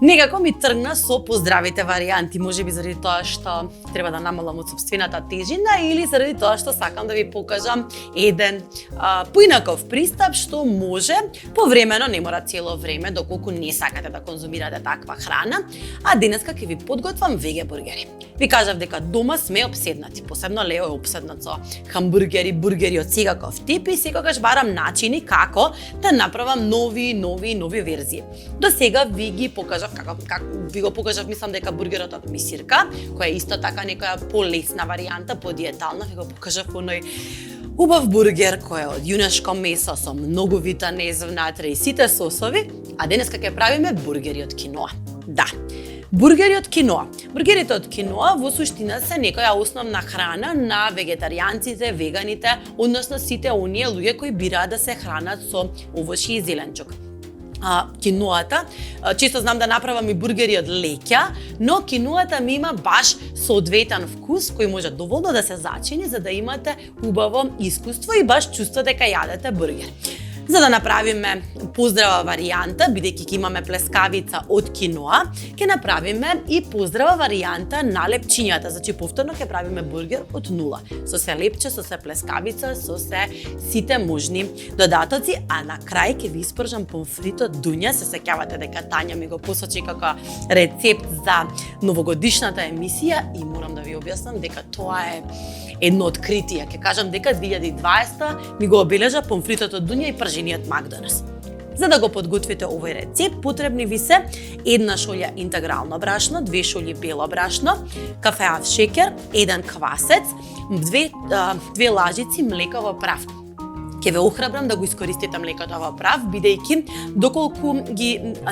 Некако ми тргна со поздравите варијанти, можеби заради тоа што треба да намалам од сопствената тежина или заради тоа што сакам да ви покажам еден поинаков пристап што може повремено, не мора цело време, доколку не сакате да конзумирате таква храна, а денеска ќе ви подготвам веге бургери. Ви кажав дека дома сме обседнати, посебно Лео е обседнат со хамбургери, бургери од секаков тип и секогаш барам начини како да направам нови верзии. До сега ви ги покажав како ви го покажав, мислам дека бургерот од мисирка, која е исто така некоја полесна варијанта, подиетална, ви го покажав оној убав бургер кој е од јунешко месо со многу витамини внатре и сите сосови, а денеска ќе правиме бургери од киноа. Да. Бургери од киноа. Бургерите од киноа во суштина се некоја основна храна на вегетаријанците, веганите, односно сите оние луѓе кои бираат да се хранат со овошје и зеленчук. Киноата, често знам да направам и бургери од леќа, но киноата ми има баш соодветен вкус кој може доволно да се зачини за да имате убаво искуство и баш чувство дека јадете бургер. За да направиме поздрава варијанта, бидејќи ќе имаме плескавица од киноа, ќе направиме и поздрава варијанта на лепчињата. Значи повторно ќе правиме бургер од нула, со се лепче, со се плескавица, со се сите можни додатоци, а на крај ќе ви испржам помфритот дуња. Се сеќавате дека Тања ми го посочи како рецепт за новогодишната емисија и морам да ви објаснам дека тоа е едно откритие. Ќе кажам дека 2020 ми го обележа помфритот од дуња и пржениот Макдонес. За да го подготвите овој рецепт, потребни ви се 1 шолја интегрално брашно, 2 шолји бело брашно, кафеав шекер, 1 квасец, 2 лажици млеко во прав. Ќе ве охрабрам да го искористите млекото во прав, бидејќи доколку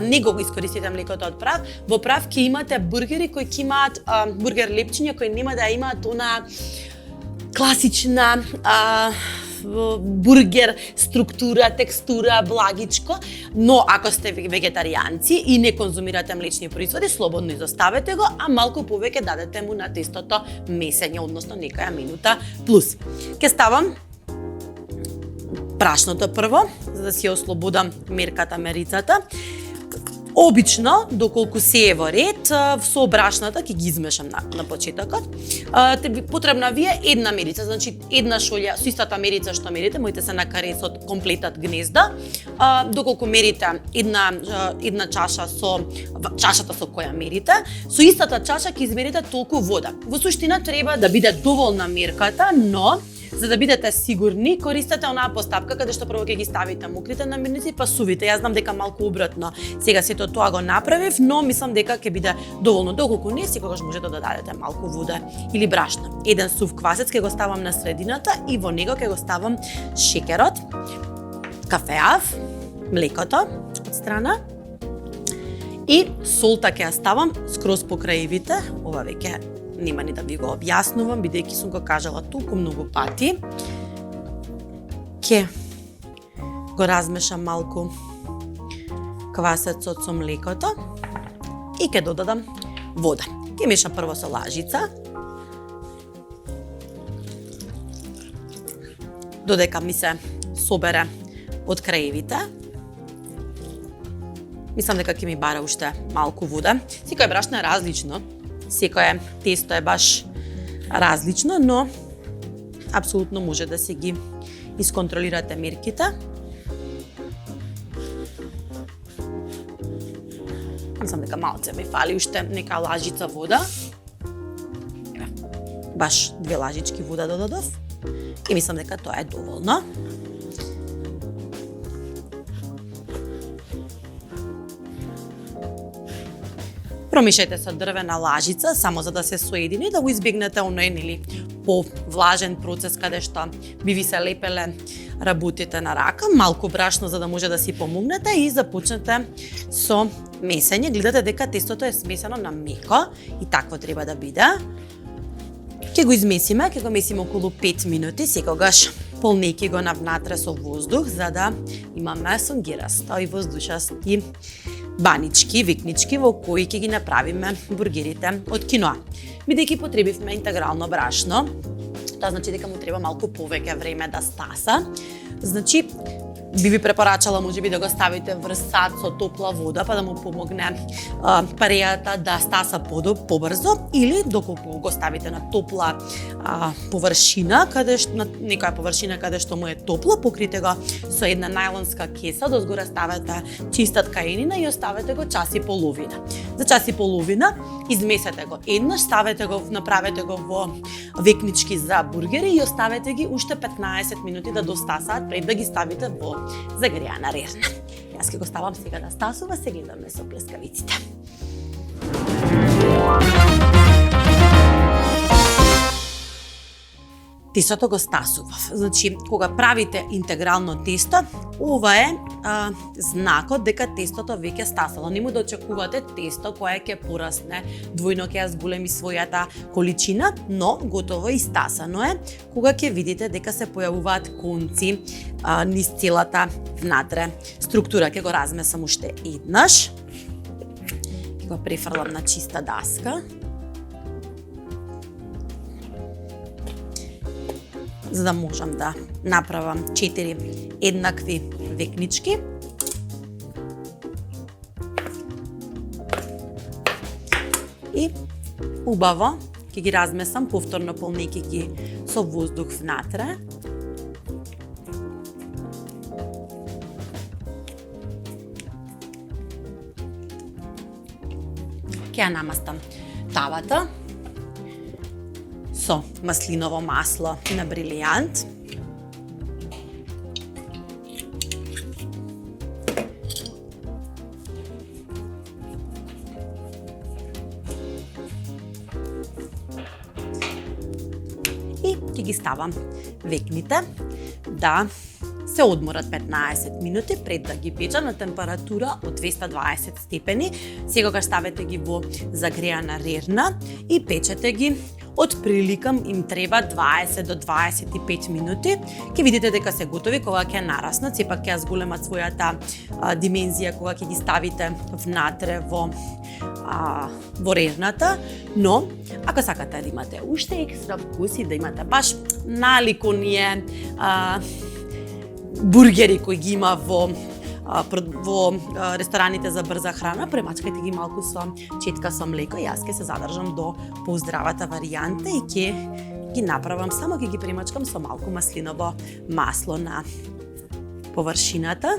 не го искористите млекото од прав, во прав ќе имате бургери кои ќе имаат бургер лепчиња кои нема да имаат она класична бургер структура, текстура, благичко, но ако сте вегетаријанци и не конзумирате млечни производи, слободно изоставете го, а малку повеќе дадете му на тестото месење, односно некоја минута плюс. Ке ставам брашното прво, за да си ослободам мерицата. Обично, доколку се е во ред, со брашната ќе ги измешам на почетокот. Потребна ви е 1 мерица, значи 1 шолја со истата мерица што мерите, моите се на каресот комплетат гнезда. Доколку мерите една чаша со чашата со која мерите, со истата чаша ќе измерите толку вода. Во суштина треба да биде доволна мерката, но за да бидете сигурни, користете онаа постапка каде што прво ќе ги ставите мокрите намирници, па сувите. Јас знам дека малку обратно сега сето тоа го направив, но мислам дека ќе биде доволно. Доколку не, секогаш можете да дадете малку вода или брашно. 1 сув квасец ќе го ставам на средината и во него ќе го ставам шекерот, кафеав, млекото од страна и солта ќе ја ставам скроз покрај ова веќе нема ни да ви го објаснувам, бидејќи сум го кажала толку многу пати. Ќе го размешам малку квасецот со млекото и ќе додадам вода. Ќе мешам прво со лажица, додека ми се собере од краевите. Мислам дека ќе ми бара уште малку вода. Секој брашно е различно. Секое тесто е баш различно, но апсолутно може да се ги исконтролирате мерките. Мислам дека малце ми фали уште нека лажица вода. Баш 2 лажички вода додадов и мислам дека тоа е доволно. Промешајте со дрвена лажица, само за да се соедини, да го избегнете оној повлажен процес каде што би ви се лепеле работите на рака. Малку брашно за да може да си помогнете и започнете со месење. Гледате дека тестото е смесено на меко и такво треба да биде. Ќе го измесиме, ќе го месиме околу 5 минути, секогаш полнејќи го навнатре со воздух за да имаме сонгирасто и воздушасти банички, викнички во кои ќе ги направиме бургерите од киноа. Бидејќи потребивме интегрално брашно, тоа значи дека му треба малку повеќе време да стаса. Значи, би ви препорачала можеби да го ставите врз сад со топла вода, па да му помогне парејата да стаса побрзо, или доколку го ставите на топла површина, на некоја површина каде што му е топло, покрите го со една најлонска кеса, дозгора ставете чиста ткаенина и оставете го час и половина. За час и половина измесете го еднаш, ставете го, направете го во векнички за бургери и оставете ги уште 15 минути да достасаат пред да ги ставите во загреана рерна. Јас ќе го ставам сега да стасува, се гледаме со плескавиците. Тестото го стасував. Значи, кога правите интегрално тесто, ова е знакот дека тестото веќе стасало. Нему да очекувате тесто кое ќе порасне двојно, ќе ја зголеми својата количина, но готово и стасано е кога ќе видите дека се појавуваат конци низ целата внатре структура. Ќе го размесам уште еднаш. Ќе го префрлам на чиста даска. За да можам да направам 4 еднакви векнички. И убаво ќе ги размесам, повторно полнејќи ги со воздух внатре. Ќе ја намастам тавата со маслиново масло на брилијант. И ќе ги ставам векните да се одморат 15 минути пред да ги печам на температура од 220 степени. Секогаш ставете ги во загреана рерна и печете ги. Од прилика им треба 20 до 25 минути. Ќе видите дека се готови кога ќе нараснат, сепак ќе зголемат својата димензија кога ќе ги ставите внатре во рерната, но ако сакате да имате уште екстра вкус и да имате баш налик оние бургери кои ги има во рестораните за брза храна, премачкајте ги малку со четка со млеко. Јас ќе се задржам до поздравата варијанта и ќе ги направам, само ќе ги премачкам со малку маслиново масло на површината,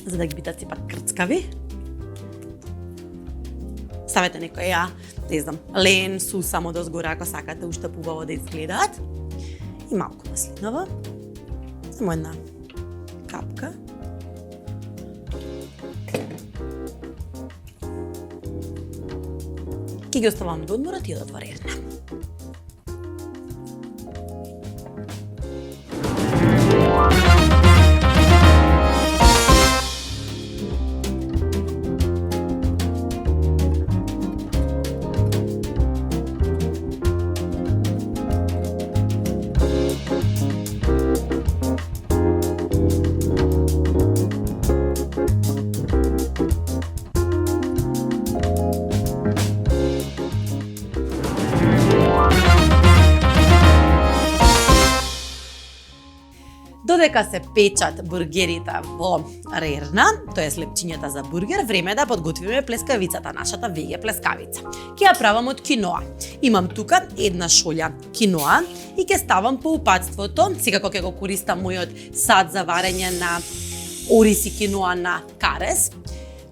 за да ги бидат сепак крцкави. Ставете некоја, не знам, лен, сус само дозгора ако сакате уште побаво да изгледаат. И малку маслиново. Само една капка. Ќе ги оставам да одморат и да отворерна. Додека се печат бургерите во рерна, тоа е лепчињата за бургер, време е да подготвиме плескавицата, нашата веќе плескавица. Ќе ја правам од киноа. Имам тука една шолја киноа и ќе ставам по упатството, секако ќе го користам мојот сад за варење на ориз и киноа на карес.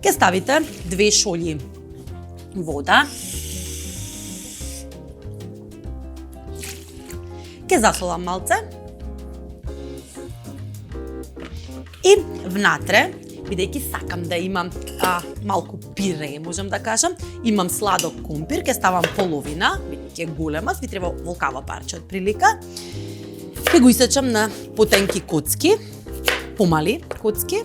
Ќе ставите 2 шолји вода. Ќе засолам малце. И внатре, бидејќи сакам да имам малку пире, можам да кажам, имам сладок компир, ќе ставам половина, бидејќи е голема, ви треба волкаво парче од прилика. Ќе го исечам на потенки коцки, помали коцки,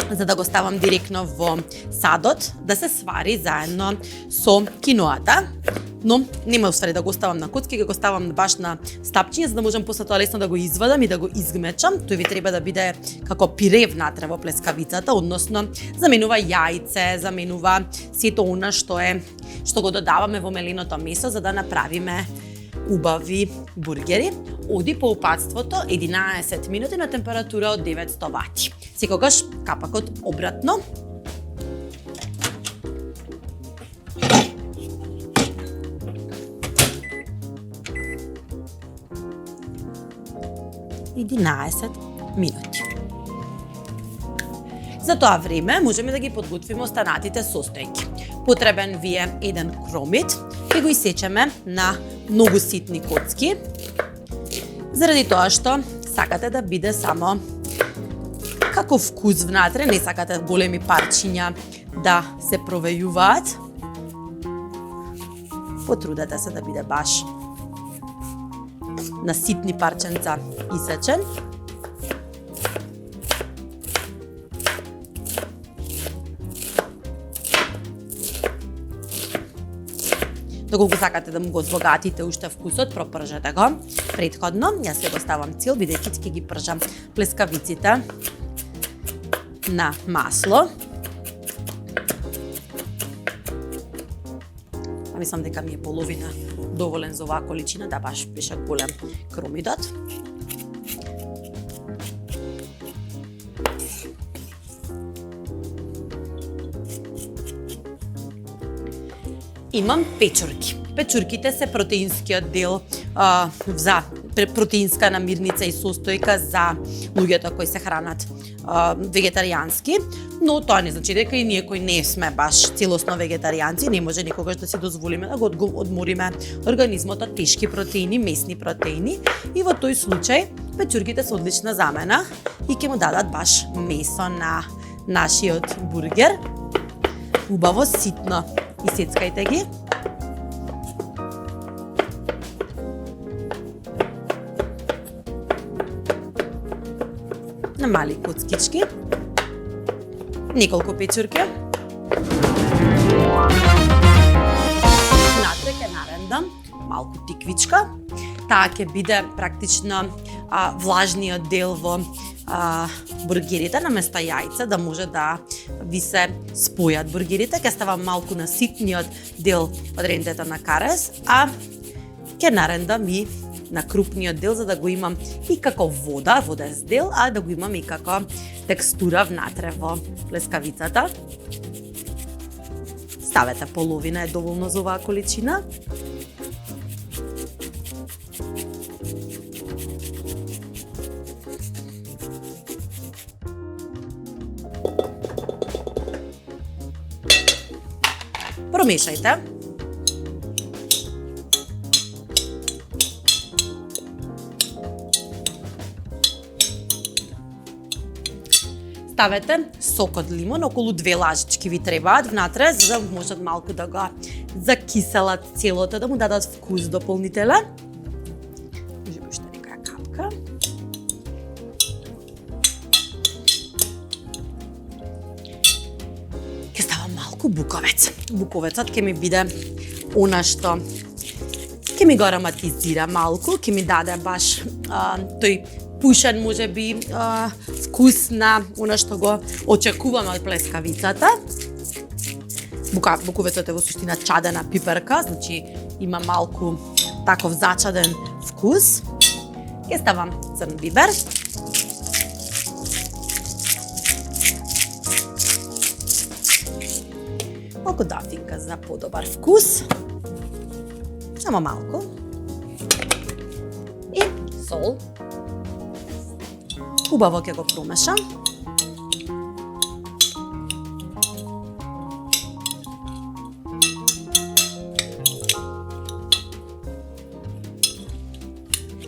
за да го ставам директно во садот, да се свари заедно со киноата. Но нема уствари да го ставам на коцки, ќе го ставам баш на стапчиња, за да можам после тоа лесно да го извадам и да го изгмечам. Тој ви треба да биде како пире внатре во плескавицата, односно заменува јајце, заменува сето она што го додаваме во меленото месо, за да направиме убави бургери, оди по упатството 11 минути на температура од 900 вати. Секогаш капакот обратно. минути. За тоа време можеме да ги подготвиме останатите состојки. Потребен ви е еден кромит, ќе го исечеме на многу ситни коцки, заради тоа што сакате да биде само како вкус внатре, не сакате големи парчиња да се провејуваат. Потрудете се да биде баш на ситни парченца исечен. Доколку сакате да му го збогатите уште вкусот, пропржете го претходно. Јас се го ставам цел, бидејќи ќе ги пржам плескавиците на масло. Мислам дека ми е половина доволен за оваа количина, да баш беше голем кромидот. Имам печурки. Печурките се протеинскиот дел за протеинска намирница и состојка за луѓето кои се хранат вегетаријански, но тоа не значи дека и ние кои не сме баш целосно вегетаријанци, не може никогаш да си дозволиме да го одмориме организмот од тешки протеини, месни протеини, и во тој случај печурките се одлична замена и ќе му дадат баш месо на нашиот бургер. Убаво ситно исецкајте ги. На мали коцкички. Неколку печурки. Внатре ќе нарендам малку тиквичка. Таа ќе биде практично влажниот дел во бургерите наместо јајца, да може да ви се спојат бургерите. Ќе ставам малку на ситниот дел од рендето на карес, а ќе нарендам и на крупниот дел, за да го имам и како водес дел, а да го имам и како текстура внатре во плескавицата. Ставете половина, е доволно за оваа количина. Промешајте. Ставете сок од лимон, околу 2 лажички ви требаат внатре, за да можат малку да го закиселат целото, да му дадат вкус дополнителен. Може би уште некоја капка. Ќе ставам малку буковец. Буковецот ќе ми биде она што ќе ми го ароматизира малку, ќе ми даде баш тој пушен, може би, вкус на она што го очекуваме од плескавицата. Буковецот е во суштина чадена пиперка, значи има малку таков зачаден вкус. Ќе ставам црн бибер. Малку дафинка за подобар вкус. Само малку. И сол. Убаво ќе го промешам.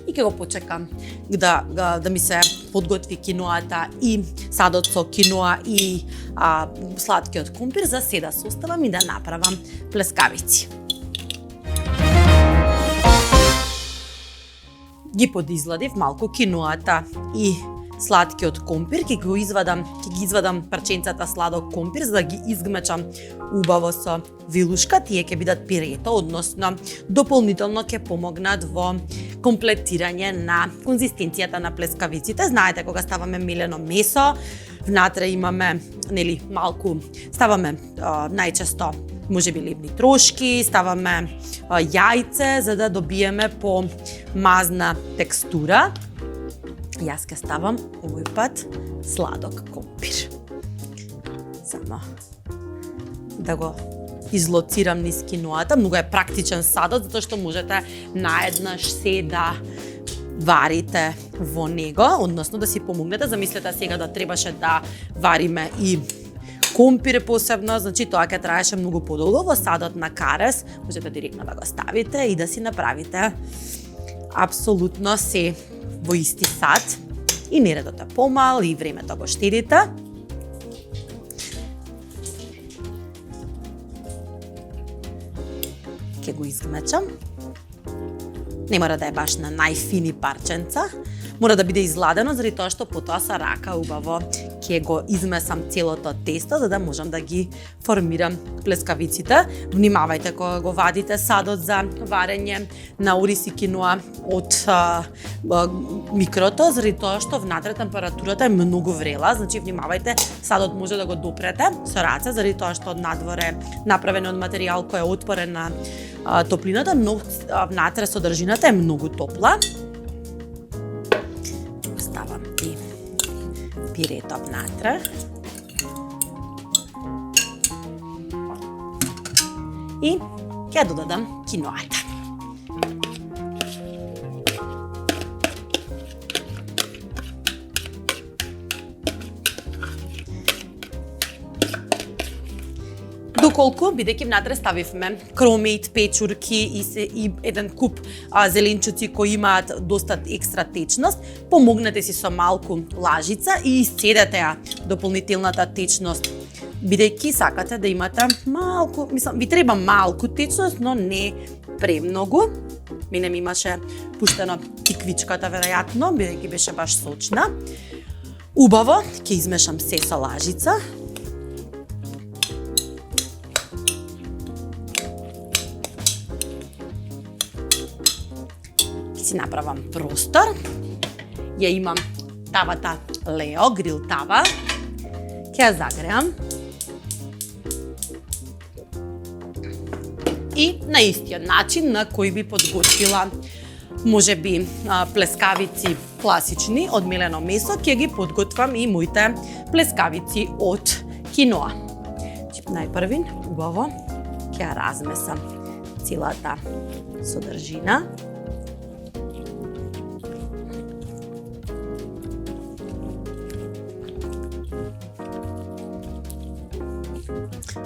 И ќе го почекам да ми се подготви киноата и садот со киноа и сладкиот компир за се да составам и да направам плескавици. Ги подизладив малку киноата и сладкиот компир, ќе ги извадам парченцата сладок компир за да ги изгмечам убаво со вилушка. Тие ќе бидат пирето, односно дополнително ќе помогнат во комплетирање на конзистенцијата на плескавиците. Знаете, кога ставаме мелено месо, внатре имаме малку, ставаме најчесто можеби лебни трошки, ставаме јајце за да добиеме по мазна текстура. Јас ќе ставам овој пат сладок компир. Само да го излоцирам низ киноата. Многу е практичен садот, затоа што можете наеднаш се да варите во него, односно да си помогнете. Замислете сега да требаше да вариме и компир посебно, значи тоа ќе траеше многу подолго. Во садот на карес можете директно да го ставите и да си направите апсолутно се во исти сад и нередот е помал и времето го штедите. Ќе го изгмечам. Не мора да е баш на најфини парченца, мора да биде изладено, заради тоа што потоа со рака убаво ќе го измесам целото тесто за да можам да ги формирам плескавиците. Внимавајте кога го вадите садот за варење на ориз и киноа од микрото, заради тоа што внатре температурата е многу врела, значи внимавајте, садот може да го допрете со раце, заради тоа што од надвор е направен од материјал кој е отпорен на топлината, но внатре содржината е многу топла. Ставам и пирето внатре. И ќе додадам киноата. Доколку, бидејќи внатре ставивме кромит, печурки и еден куп зеленчуци кои имаат доста екстра течност, помогнете си со малку лажица и исцедете ја дополнителната течност. Бидејќи сакате да имате малку, ви треба малку течност, но не премногу. Мене ми имаше пуштено тиквичката веројатно, бидејќи беше баш сочна. Убаво, ќе измешам се со лажица. Си направам простор. Ја имам тавата Лео, грил тава. Ќе ја загреам. И на истиот начин на кој би подготвила можеби плескавици класични од мелено месо, ќе ги подготвам и моите плескавици од киноа. Најпрвин убаво ќе ја размесам целата содржина.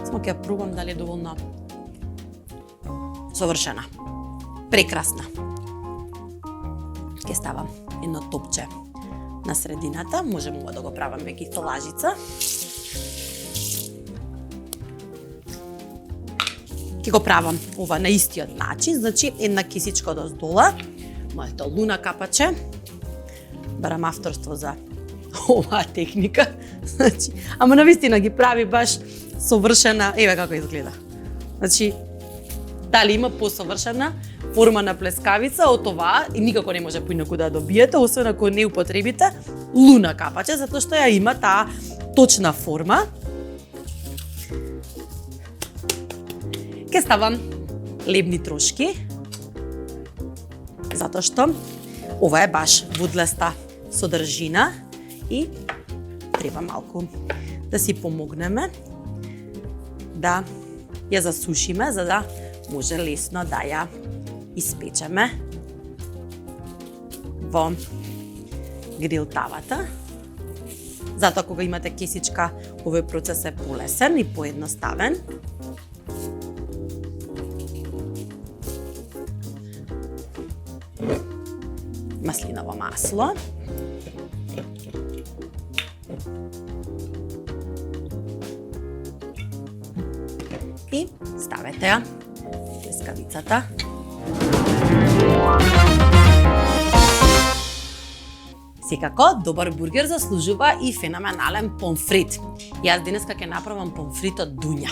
Само ќе ја пробам дали е доволно совршена. Прекрасна. Ќе ставам едно топче на средината, можеме ова да го правиме и со лажица. Ќе го правам ова на истиот начин, значи една кисичка доздола, моето луна капаче, барам авторство за оваа техника, значи, ама навистина ги прави баш совршена, еве како изгледа. Значи, дали има посовршена форма на плескавица од оваа и никако не може поинаку да добиете, освен ако не употребите луна капаче, затоа што ја има таа точна форма. Ке ставам лебни трошки, затоа што ова е баш водлеста содржина и треба малку да си помогнеме да ја засушиме, за да може лесно да ја испечеме во грил тавата. Затоа кога имате кесичка, овој процес е полесен и поедноставен. Маслиново масло. И ставете ја плескавицата. Секако, добар бургер заслужува и феноменален помфрит. Јас денеска ќе направам помфрит од дуња.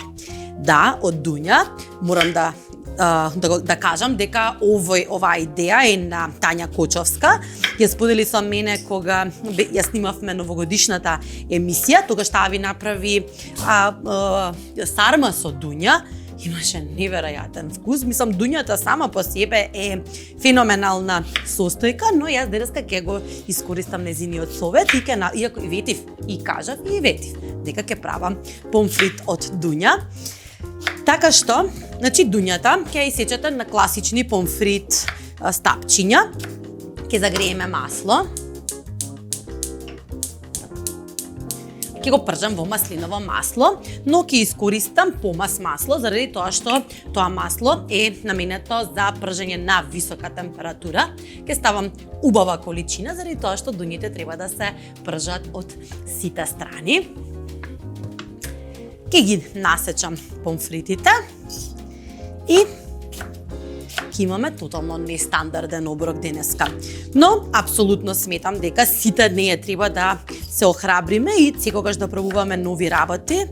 Да, од дуња. Морам да кажам дека оваа идеја е на Тања Кочовска. Ја сподели со мене кога ја снимавме новогодишната емисија, тогаш таа ви направи сарма со дуња. имаше неверојатен вкус. Мислам, дуњата сама по себе е феноменална состојка, но јас денеска ќе го искористам нејзиниот совет и иако и ветив и кажав и ветив дека ќе правам помфрит од дуња. Така што, значи дуњата ќе исечете на класични помфрит стапчиња. Ќе загрееме масло. Ќе го пржам во маслиново масло, но ќе искористам помас масло заради тоа што тоа масло е наменето за пржење на висока температура. Ќе ставам убава количина заради тоа што дуњите треба да се пржат од сите страни. Ќе ги насечам помфритите и ќе имаме тотално нестандарден оброк денеска. Но, апсолутно сметам дека сите дни треба да се охрабриме и секогаш да пробуваме нови работи,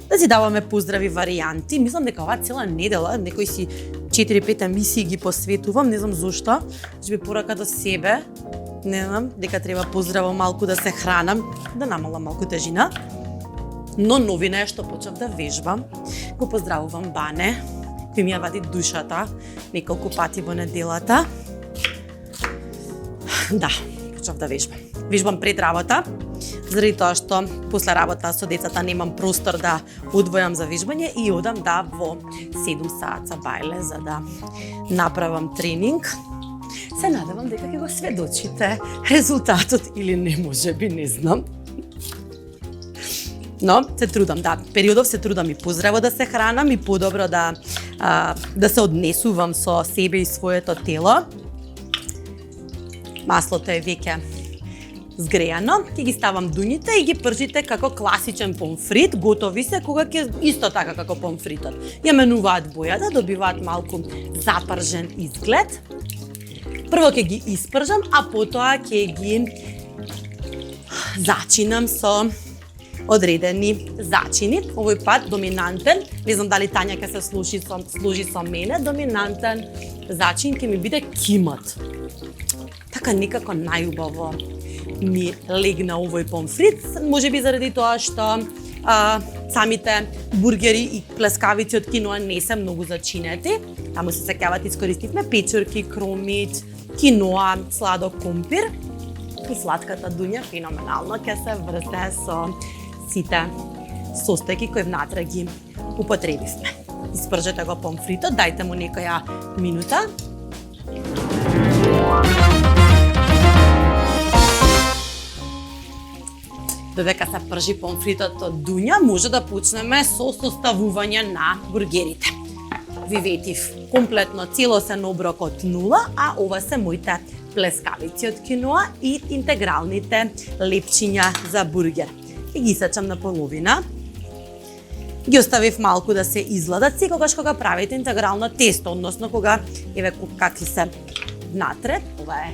да си даваме поздрави варијанти. Мислам дека оваа цела недела, некои си 4-5 емисии ги посветувам, не знам зошто, би порака до себе, не знам, дека треба поздравам малку да се хранам, да намалам малку тежина. Но новина е што почнав да вежбам. Го поздравувам Бане, кој ми ја вади душата неколку пати во неделата. Да, почнав да вежбам. Вежбам пред работа, заради тоа што после работа со децата немам простор да одвојам за вежбање и одам во 7 саат бајле за да направам тренинг. Се надевам дека ќе го сведочите резултатот или не, можеби, не знам. Но се трудам, да, периодов се трудам и поздраво да се хранам и подобро да се однесувам со себе и своето тело. Маслото е веќе згрејано, ќе ги ставам дуњите и ги пржите како класичен помфрит, готови се кога ќе исто така како помфритот. Ја менуваат бојата, добиваат малку запржен изглед. Прво ќе ги испржам, а потоа ќе ги зачинам со одредени зачини. Овој пат доминантен, не знам дали Тања ќе се служи со мене, доминантен зачин ќе ми биде кимот. Така некако најубаво ми легна овој помфрит, можеби заради тоа што самите бургери и плескавици од киноа не се многу зачинети. Таму се сеќавате, искористивме печурки, кромит, киноа, сладок компир и сладката дуња феноменално ќе се врзе со сите состојки кои внатре ги употребивме. Испржете го помфритот, дајте му некоја минута. Додека се пржи помфритот од дуња, може да почнеме со составување на бургерите. Ви ветив комплетно целосен оброк од нула, а ова се моите плескавици од киноа и интегралните лепчиња за бургер. И ги сечам на половина. Ги оставив малку да се изладат секогаш кога правите интегрално тесто, односно кога еве какви се внатре. Ова е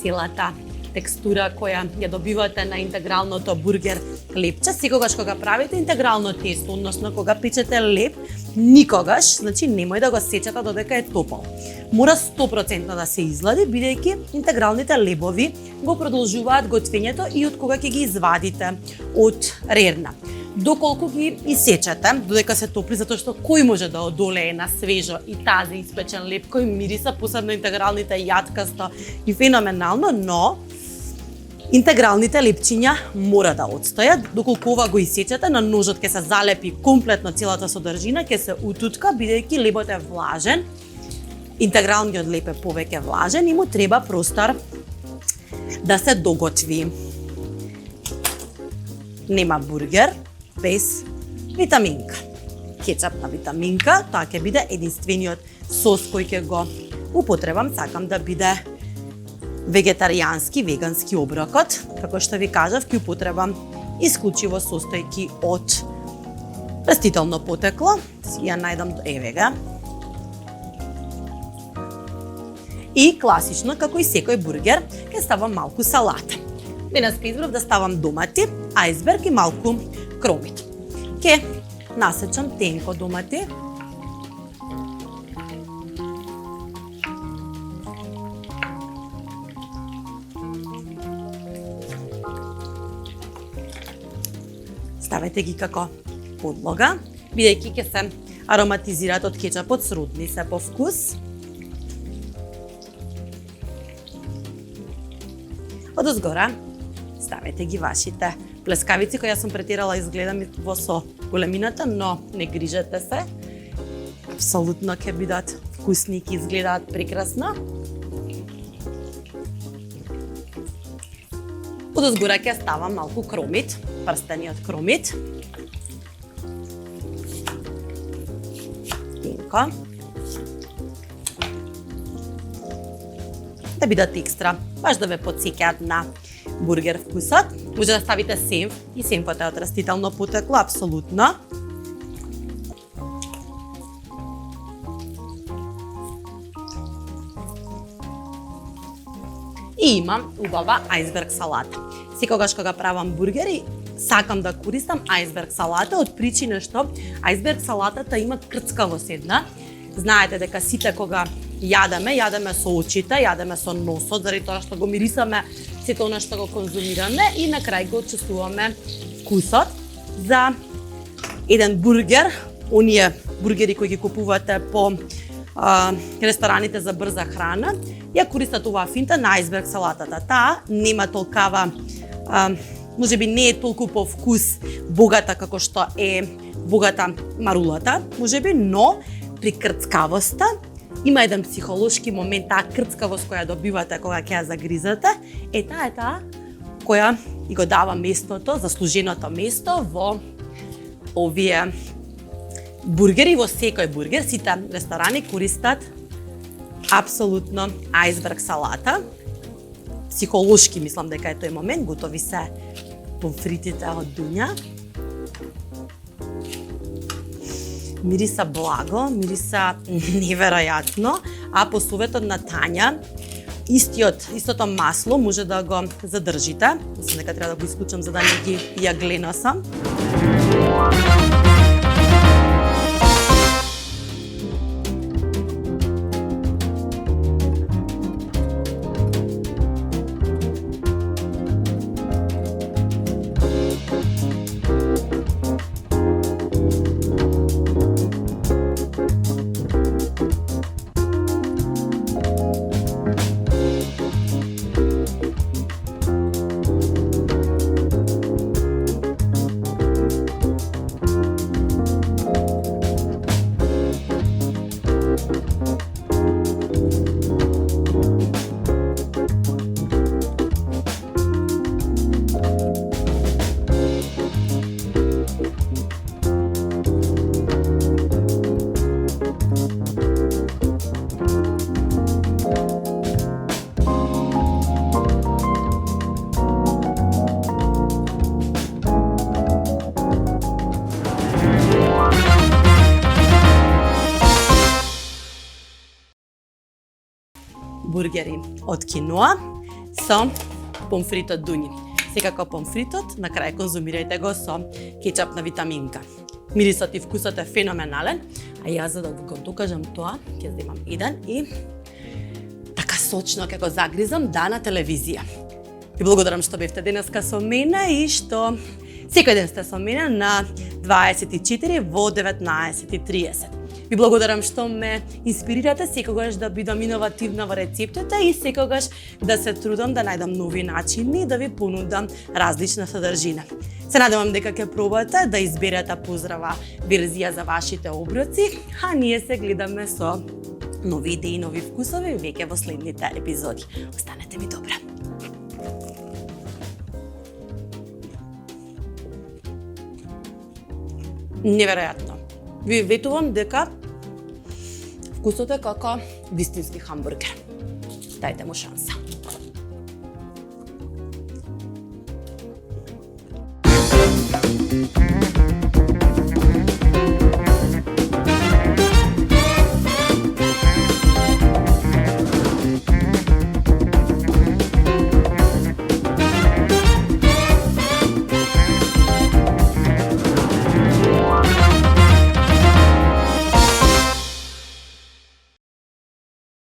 целата текстура која ја добивате на интегралното бургер лепче. Секогаш кога правите интегрално тесто, односно кога печете леп, никогаш, значи немој да го сечете додека е топол. Мора 100% да се излади, бидејќи интегралните лебови го продолжуваат готвењето и од кога ќе ги извадите од рерна. Доколку ги исечете, додека се топли, затоа што кој може да одолее на свежо и тази испечен леп кој мириса, посебно интегралните јаткасто и феноменално, но интегралните лепчиња мора да отстојат. Доколку ова го исечете, на ножот ќе се залепи комплетно целата содржина, ќе се утутка, бидејќи лебот е влажен. Интегралниот леп е повеќе влажен и му треба простор да се доготви. Нема бургер без витаминка. Кетчап на витаминка, тоа ќе биде единствениот сос кој ќе го употребам. Сакам да биде вегетаријански, вегански оброкот. Како што ви кажав, ќе употребам исклучиво состојки од растително потекло. Ја најдам евега. И класично, како и секој бургер, ќе ставам малку салата. Денеска избрав да ставам домати, ајсберг и малку кромит. Ќе насечам тенко домати. Ставете ги како подлога, бидејќи ќе се ароматизираат од кетчапот, сродни се по вкус. Одозгора ставете ги вашите плескавици, кои јас сум претерала, изгледам во со големината, но не грижете се. Апсолутно ќе бидат вкусни, ќе изгледаат прекрасно. Одозгора ќе ставам малку кромит, прстениот кромит. Тенко. Да бидат екстра, баш да ве потсеќаат на бургер вкусот. Може да ставите сенф и сенфот е од растително потекло, апсолутно. И имам убава ајсберг салата. Секогаш кога правам бургери, сакам да користам ајсберг салата од причина што ајсберг салатата има крцкавост една. Знаете дека сите кога јадеме со очите, јадеме со носот, заради тоа што го мирисаме сето она што го конзумираме и на крај го чувствуваме вкусот. За еден бургер, оние бургери кои ги купувате по рестораните за брза храна, ја користат оваа финта на ајсберг салатата. Таа нема толкава, можеби не е толку по вкус богата како што е богата марулата, можеби, но при крцкавоста има еден психолошки момент, таа крцкавост која добивате кога ќе ја загризате, таа е таа која и го дава местото, заслуженото место во овие бургери, во секој бургер. Сите ресторани користат апсолутно ајсберг салата. Психолошки мислам дека е тој момент, готови се помфритите од Дуња. Мириса благо, мириса неверојатно, а по советот на Тања, истото масло може да го задржите. Мислам дека треба да го исклучам за да не ги ја гленосам. Бургери од киноа со помфритот Дуњи. Секако помфритот, на крај конзумирајте го со кетчап на витаминка. Мирисот и вкусот е феноменален, а јас за да го докажам тоа, ќе земам еден и така сочно ќе го загризам на телевизија. Ви благодарам што бевте денеска со мене и што секој ден сте со мене на 24 во 19:30. Ви благодарам што ме инспирирате секогаш да бидам иновативна во рецептите и секогаш да се трудам да најдам нови начини да ви понудам различна содржина. Се надевам дека ќе пробате да изберете поздрава верзија за вашите оброци, а ние се гледаме со нови идеи, нови вкусови веќе во следните епизоди. Останете ми добра. Неверојатно. Ви ветувам дека вкусот е како вистински хамбургер. Дајте му шанса.